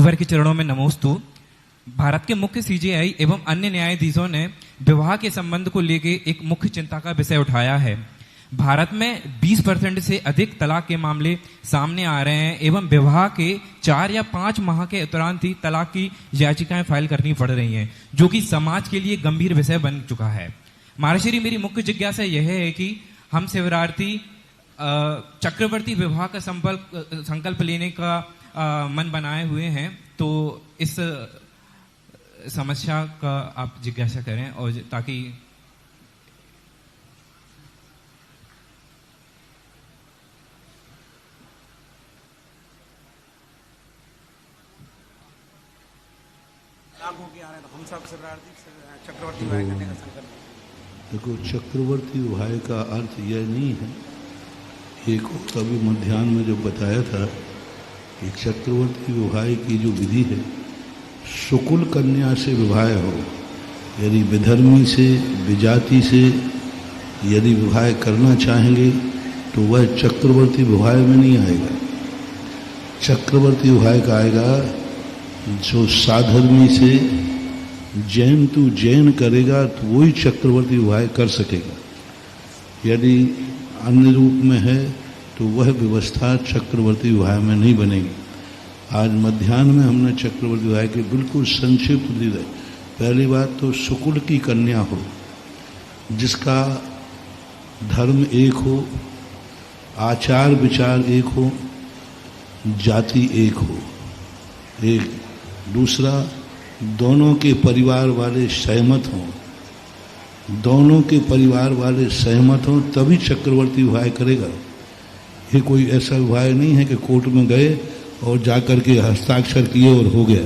गुरुवर के चरणों में नमोस्तु। भारत के मुख्य सीजेआई एवं अन्य न्यायाधीशों ने विवाह के संबंध को लेकर एक मुख्य चिंता का विषय उठाया है। भारत में 20% से अधिक तलाक के मामले सामने आ रहे हैं एवं विवाह के 4 या 5 माह के उपरांत ही तलाक की याचिकाएं फाइल करनी पड़ रही हैं, जो कि समाज के लिए गंभीर विषय बन चुका है। महाराज, मेरी मुख्य जिज्ञासा यह है कि हम शिवरात्रि चक्रवर्ती विवाह का संकल्प लेने का मन बनाए हुए हैं, तो इस समस्या का आप जिज्ञासा करें और ताकि हम सब चक्रवर्ती विवाह करने का संकल्प। देखो, चक्रवर्ती विवाह का अर्थ यह नहीं है, एक कभी मध्याह्न में जो बताया था कि चक्रवर्ती विवाह की जो विधि है, शुकुल कन्या से विवाह हो, यदि विधर्मी से विजाति से यदि विवाह करना चाहेंगे तो वह चक्रवर्ती विवाह में नहीं आएगा। चक्रवर्ती विवाह का आएगा जो साधर्मी से जैन तू जैन करेगा तो वही चक्रवर्ती विवाह कर सकेगा। यदि अन्य रूप में है तो वह व्यवस्था चक्रवर्ती विवाह में नहीं बनेगी। आज मध्याह्न में हमने चक्रवर्ती विवाह की बिल्कुल संक्षिप्त दी है। पहली बात तो शुकुल की कन्या हो, जिसका धर्म एक हो, आचार विचार एक हो, जाति एक हो। एक दूसरा, दोनों के परिवार वाले सहमत हों, दोनों के परिवार वाले सहमत हों तभी चक्रवर्ती विवाह करेगा। ये कोई ऐसा विवाह नहीं है कि कोर्ट में गए और जाकर के हस्ताक्षर किए और हो गया।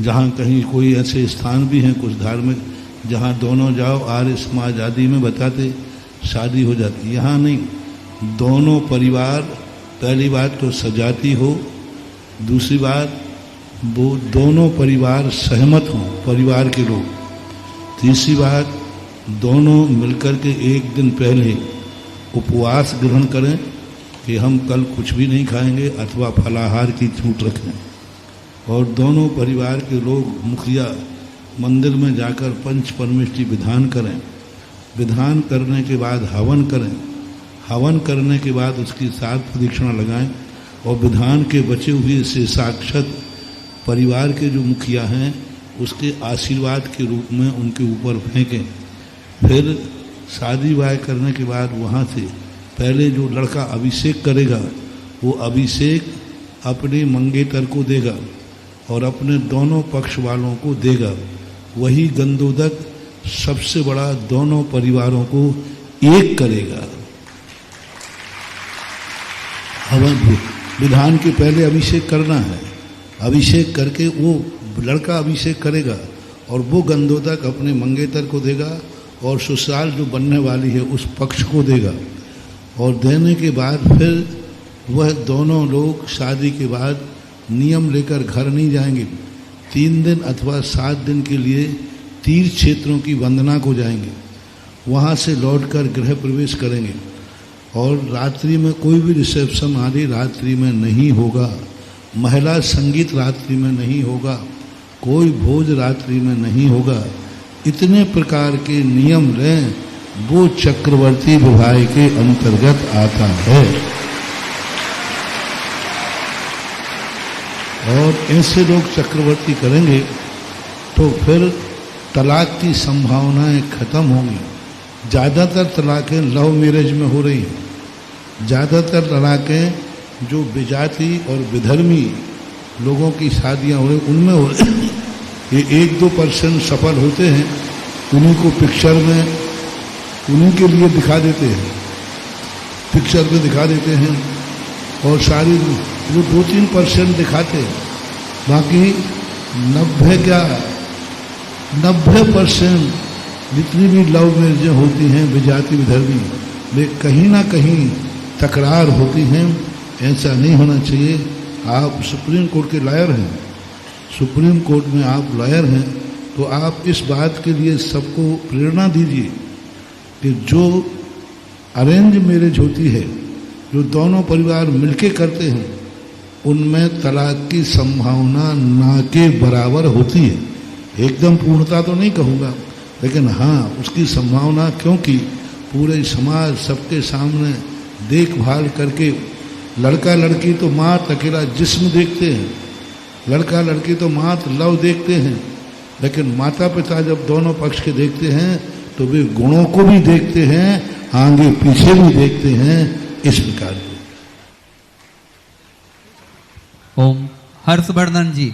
जहाँ कहीं कोई ऐसे स्थान भी हैं कुछ धार्मिक, जहाँ दोनों जाओ आर्य समाज आदि में बताते शादी हो जाती, यहाँ नहीं। दोनों परिवार, पहली बात तो सजाती हो, दूसरी बात वो दोनों परिवार सहमत हों, परिवार के लोग। तीसरी बात, दोनों मिलकर के एक दिन पहले उपवास ग्रहण करें कि हम कल कुछ भी नहीं खाएंगे अथवा फलाहार की छूट रखें। और दोनों परिवार के लोग मुखिया मंदिर में जाकर पंच परमेष्टि विधान करें। विधान करने के बाद हवन करें। हवन करने के बाद उसकी 7 प्रदक्षिणा लगाएं और विधान के बचे हुए से साक्षात परिवार के जो मुखिया हैं उसके आशीर्वाद के रूप में उनके ऊपर फेंकें। फिर शादी ब्याह करने के बाद वहाँ से पहले जो लड़का अभिषेक करेगा वो अभिषेक अपने मंगेतर को देगा और अपने दोनों पक्ष वालों को देगा। वही गंधोदक सबसे बड़ा दोनों परिवारों को एक करेगा। हवन विधान के पहले अभिषेक करना है। अभिषेक करके वो लड़का अभिषेक करेगा और वो गंधोदक अपने मंगेतर को देगा और ससुराल जो बनने वाली है उस पक्ष को देगा। और देने के बाद फिर वह दोनों लोग शादी के बाद नियम लेकर घर नहीं जाएंगे। 3 दिन अथवा 7 दिन के लिए तीर्थ क्षेत्रों की वंदना को जाएंगे। वहाँ से लौटकर गृह प्रवेश करेंगे और रात्रि में कोई भी रिसेप्शन आदि रात्रि में नहीं होगा। महिला संगीत रात्रि में नहीं होगा। कोई भोज रात्रि में नहीं होगा। इतने प्रकार के नियम लें, वो चक्रवर्ती विवाह के अंतर्गत आता है। और ऐसे लोग चक्रवर्ती करेंगे तो फिर तलाक की संभावनाएं खत्म होंगी। ज़्यादातर तलाकें लव मैरिज में हो रही हैं। ज़्यादातर तलाकें जो विजाति और विधर्मी लोगों की शादियां हो रही उनमें हो रही। ये 1-2% सफल होते हैं, उन्हीं को पिक्चर में उन्हीं के लिए दिखा देते हैं, पिक्चर में दिखा देते हैं और सारी वो 2-3% दिखाते हैं। बाकी 90% जितनी भी लव मैरिजें होती हैं विजाति विधर्मी, वे कहीं ना कहीं तकरार होती हैं। ऐसा नहीं होना चाहिए। आप सुप्रीम कोर्ट के लॉयर हैं, सुप्रीम कोर्ट में आप लॉयर हैं, तो आप इस बात के लिए सबको प्रेरणा दीजिए कि जो अरेंज मैरिज होती है, जो दोनों परिवार मिलके करते हैं, उनमें तलाक की संभावना ना के बराबर होती है। एकदम पूर्णता तो नहीं कहूँगा, लेकिन हाँ उसकी संभावना, क्योंकि पूरे समाज सबके सामने देखभाल करके लड़का लड़की तो मात्र अकेला जिस्म देखते हैं, लड़का लड़की तो मात्र लव देखते हैं, लेकिन माता पिता जब दोनों पक्ष के देखते हैं तो वे गुणों को भी देखते हैं, आगे पीछे भी देखते हैं। इस प्रकार ओम हर्षवर्धन जी।